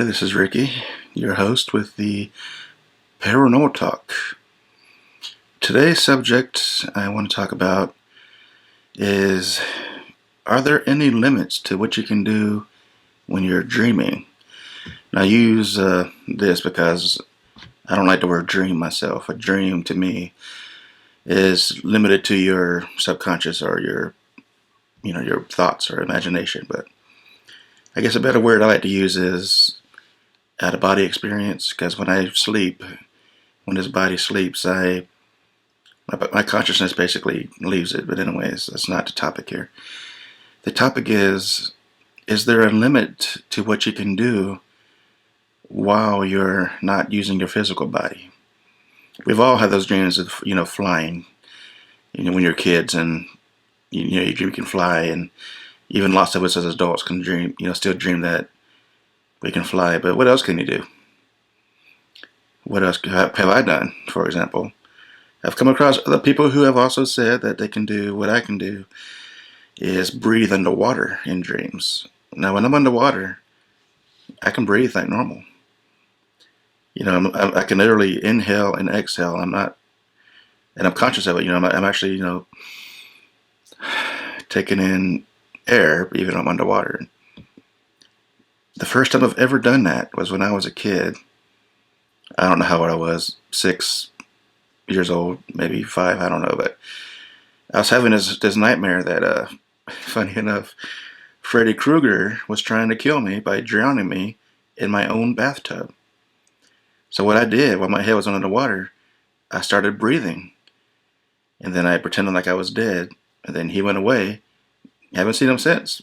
everybody, this is Ricky, your host with the Paranormal Talk. Today's subject I want to talk about is, are there any limits to what you can do when you're dreaming? Now I use this because I don't like the word dream myself. A dream to me is limited to your subconscious or your thoughts or imagination, but I guess a better word I like to use is out-of-body experience, because when I sleep, when this body sleeps, my consciousness basically leaves it. But anyways, that's not the topic here. The topic is there a limit to what you can do while you're not using your physical body? We've all had those dreams of, flying, when you're kids, and you can fly, and even lots of us as adults can dream, still dream that we can fly. But what else can you do? What else have I done, for example? I've come across other people who have also said that they can do what I can do, is breathe underwater in dreams. Now, when I'm underwater, I can breathe like normal. I can literally inhale and exhale. And I'm conscious of it. I'm actually, taking in air, even though I'm underwater. The first time I've ever done that was when I was a kid. I don't know how old I was, 6 years old, maybe 5, I don't know. But I was having this nightmare that, funny enough, Freddy Krueger was trying to kill me by drowning me in my own bathtub. So what I did while my head was under the water, I started breathing. And then I pretended like I was dead. And then he went away. I haven't seen him since.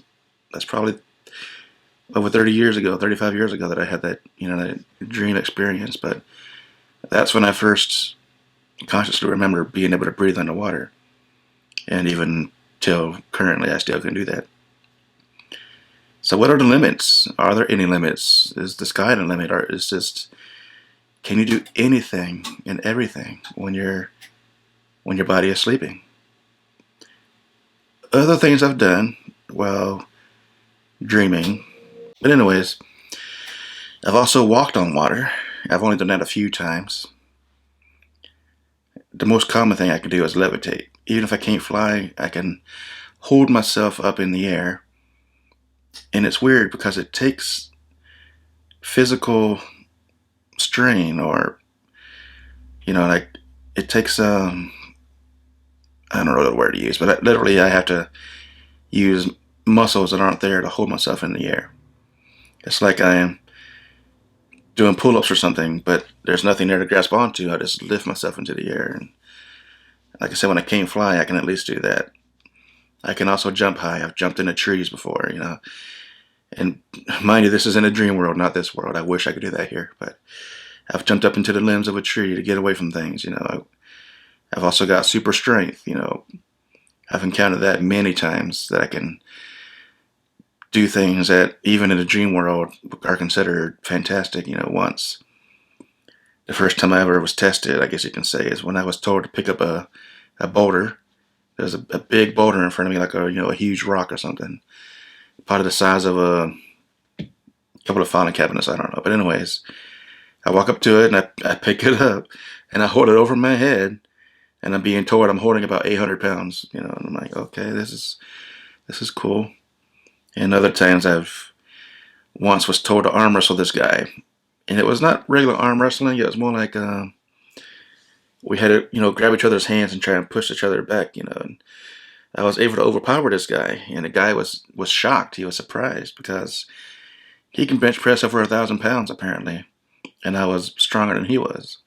That's probably over 30 years ago, 35 years ago that I had that, that dream experience. But that's when I first consciously remember being able to breathe underwater. And even till currently, I still can do that. So what are the limits? Are there any limits? Is the sky the limit? Or is just, can you do anything and everything when your body is sleeping? Other things I've done while dreaming. But anyways, I've also walked on water. I've only done that a few times. The most common thing I can do is levitate. Even if I can't fly, I can hold myself up in the air. And it's weird because it takes physical strain, or, it takes, I don't know the word to use, but literally I have to use muscles that aren't there to hold myself in the air. It's like I am doing pull-ups or something, but there's nothing there to grasp onto. I just lift myself into the air. And like I said, when I can't fly, I can at least do that. I can also jump high. I've jumped into trees before, And mind you, this is in a dream world, not this world. I wish I could do that here, but I've jumped up into the limbs of a tree to get away from things, I've also got super strength, I've encountered that many times, that I can do things that even in the dream world are considered fantastic, once. The first time I ever was tested, I guess you can say, is when I was told to pick up a boulder. There's a big boulder in front of me, like a huge rock or something. Part of the size of a couple of filing cabinets, I don't know. But anyways, I walk up to it and I pick it up and I hold it over my head. And I'm being told I'm holding about 800 pounds, and I'm like, okay, this is cool. And other times once was told to arm wrestle this guy. And it was not regular arm wrestling. It was more like, we had to, grab each other's hands and try and push each other back, And I was able to overpower this guy. And the guy was shocked. He was surprised because he can bench press over 1,000 pounds, apparently. And I was stronger than he was.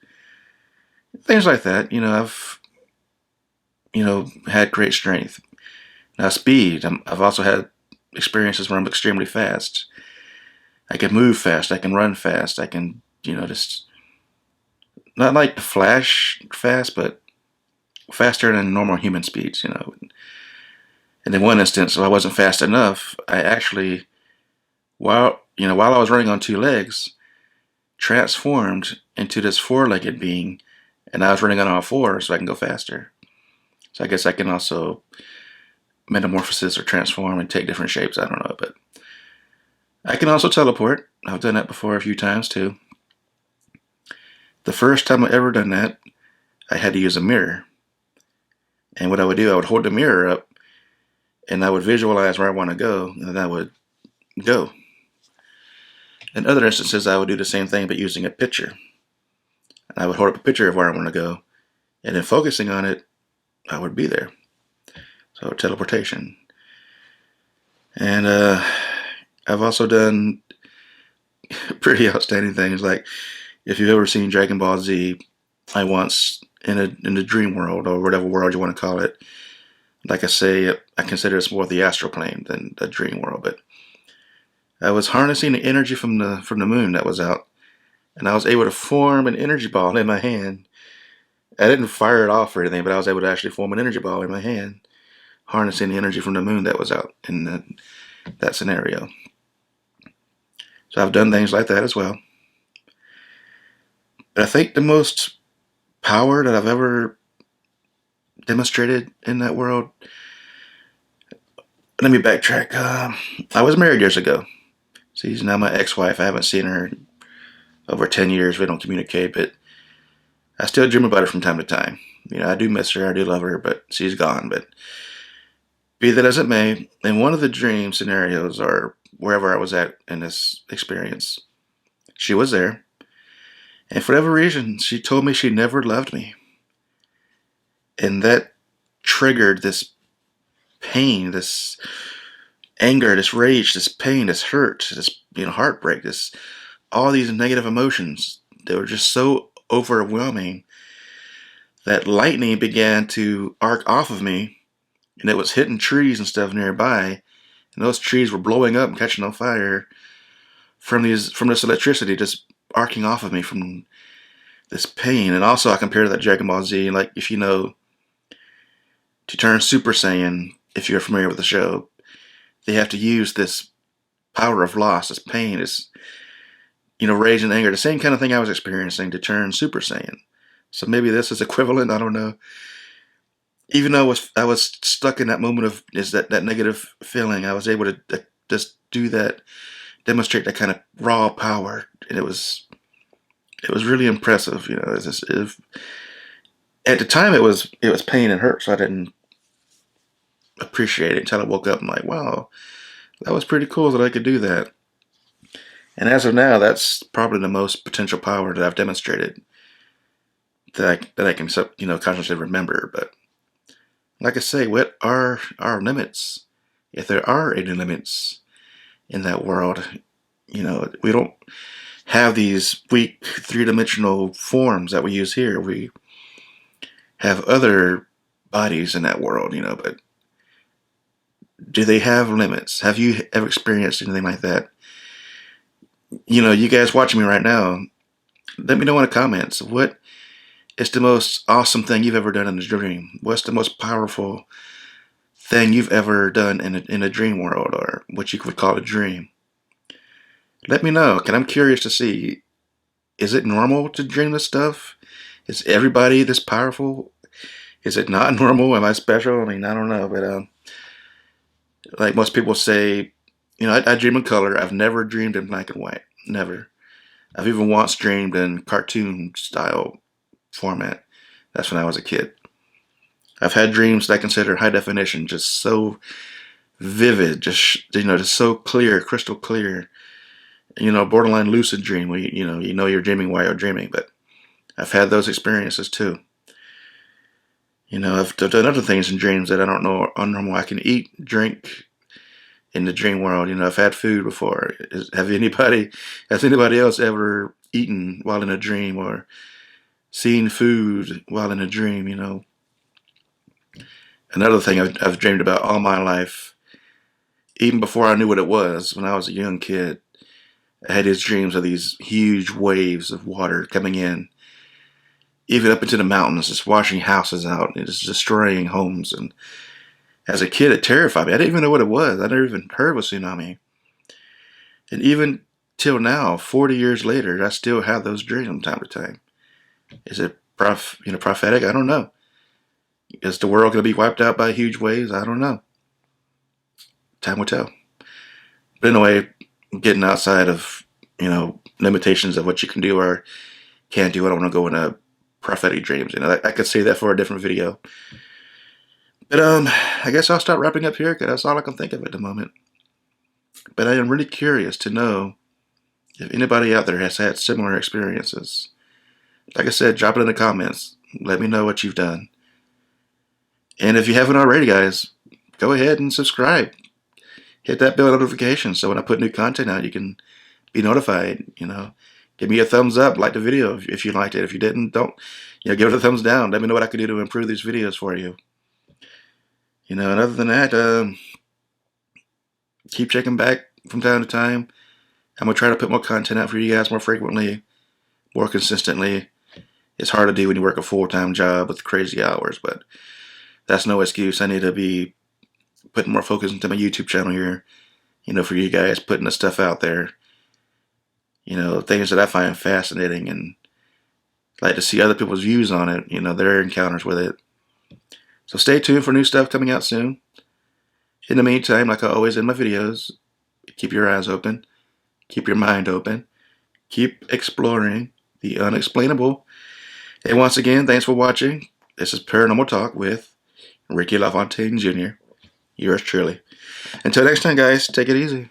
Things like that, I've had great strength. Now, speed, I've also had experiences where I'm extremely fast. I can move fast, I can run fast, I can, just, not like flash fast, but faster than normal human speeds, And in one instance, if I wasn't fast enough, I actually, while I was running on 2 legs, transformed into this 4-legged being, and I was running on all 4 so I can go faster. So I guess I can also metamorphosis or transform and take different shapes. I don't know, but I can also teleport. I've done that before a few times too. The first time I ever done that, I had to use a mirror. And what I would do, I would hold the mirror up and I would visualize where I want to go, and then I would go. In other instances, I would do the same thing but using a picture. I would hold up a picture of where I want to go, and then focusing on it, I would be there. So teleportation. And I've also done pretty outstanding things. Like if you've ever seen Dragon Ball Z, I once in the dream world or whatever world you want to call it. Like I say, I consider it's more the astral plane than the dream world. But I was harnessing the energy from the moon that was out, and I was able to form an energy ball in my hand. I didn't fire it off or anything, but I was able to actually form an energy ball in my hand, harnessing the energy from the moon that was out in that scenario. So I've done things like that as well. But I think the most power that I've ever demonstrated in that world. Let me backtrack. I was married years ago. She's now my ex-wife. I haven't seen her over 10 years. We don't communicate, but I still dream about her from time to time. You know, I do miss her. I do love her, but she's gone. But be that as it may, in one of the dream scenarios or wherever I was at in this experience, she was there. And for whatever reason, she told me she never loved me. And that triggered this pain, this anger, this rage, this pain, this hurt, this heartbreak, this all these negative emotions. They were just so overwhelming that lightning began to arc off of me, and it was hitting trees and stuff nearby, and those trees were blowing up and catching on fire from this electricity just arcing off of me from this pain. And also I compared that to Dragon Ball Z, like if you know, to turn Super Saiyan, if you're familiar with the show, they have to use this power of loss, this pain, this rage and anger, the same kind of thing I was experiencing to turn Super Saiyan. So maybe this is equivalent. I don't know. Even though I was stuck in that moment of that negative feeling, I was able to just do that, demonstrate that kind of raw power, and it was really impressive. At the time it was pain and hurt, so I didn't appreciate it until I woke up and like, wow, that was pretty cool that I could do that. And as of now, that's probably the most potential power that I've demonstrated that I can consciously remember. But like I say, what are our limits? If there are any limits in that world, we don't have these weak three-dimensional forms that we use here. We have other bodies in that world, but do they have limits? Have you ever experienced anything like that? You guys watching me right now, let me know in the comments. What is the most awesome thing you've ever done in a dream? What's the most powerful thing you've ever done in a dream world, or what you would call a dream? Let me know, because I'm curious to see, is it normal to dream this stuff? Is everybody this powerful? Is it not normal? Am I special? I mean, I don't know, but like most people say, I dream in color. I've never dreamed in black and white. Never. I've even once dreamed in cartoon style format. That's when I was a kid. I've had dreams that I consider high definition, just so vivid, just so clear, crystal clear. Borderline lucid dream where you're dreaming while you're dreaming. But I've had those experiences too. I've done other things in dreams that I don't know are normal. I can eat, drink in the dream world. I've had food before. Has anybody else ever eaten while in a dream or seen food while in a dream? Another thing I've dreamed about all my life, even before I knew what it was, when I was a young kid, I had these dreams of these huge waves of water coming in, even up into the mountains, just washing houses out and just destroying homes. And as a kid, it terrified me. I didn't even know what it was. I never even heard of a tsunami. And even till now, 40 years later, I still have those dreams from time to time. Is it prophetic? I don't know. Is the world going to be wiped out by huge waves? I don't know. Time will tell. But anyway, getting outside of limitations of what you can do or can't do. I don't want to go into prophetic dreams. I could say that for a different video. But I guess I'll start wrapping up here because that's all I can think of at the moment. But I am really curious to know if anybody out there has had similar experiences. Like I said, drop it in the comments. Let me know what you've done. And if you haven't already, guys, go ahead and subscribe. Hit that bell notification so when I put new content out, you can be notified. Give me a thumbs up, like the video if you liked it. If you didn't, don't, give it a thumbs down. Let me know what I can do to improve these videos for you. And other than that, keep checking back from time to time. I'm going to try to put more content out for you guys more frequently, more consistently. It's hard to do when you work a full-time job with crazy hours, but that's no excuse. I need to be putting more focus into my YouTube channel here, for you guys, putting the stuff out there, things that I find fascinating and like to see other people's views on it, their encounters with it. So stay tuned for new stuff coming out soon. In the meantime, like I always in my videos, keep your eyes open, keep your mind open, keep exploring the unexplainable. And once again, thanks for watching. This is Paranormal Talk with Ricky LaFontaine Jr. Yours truly. Until next time, guys, take it easy.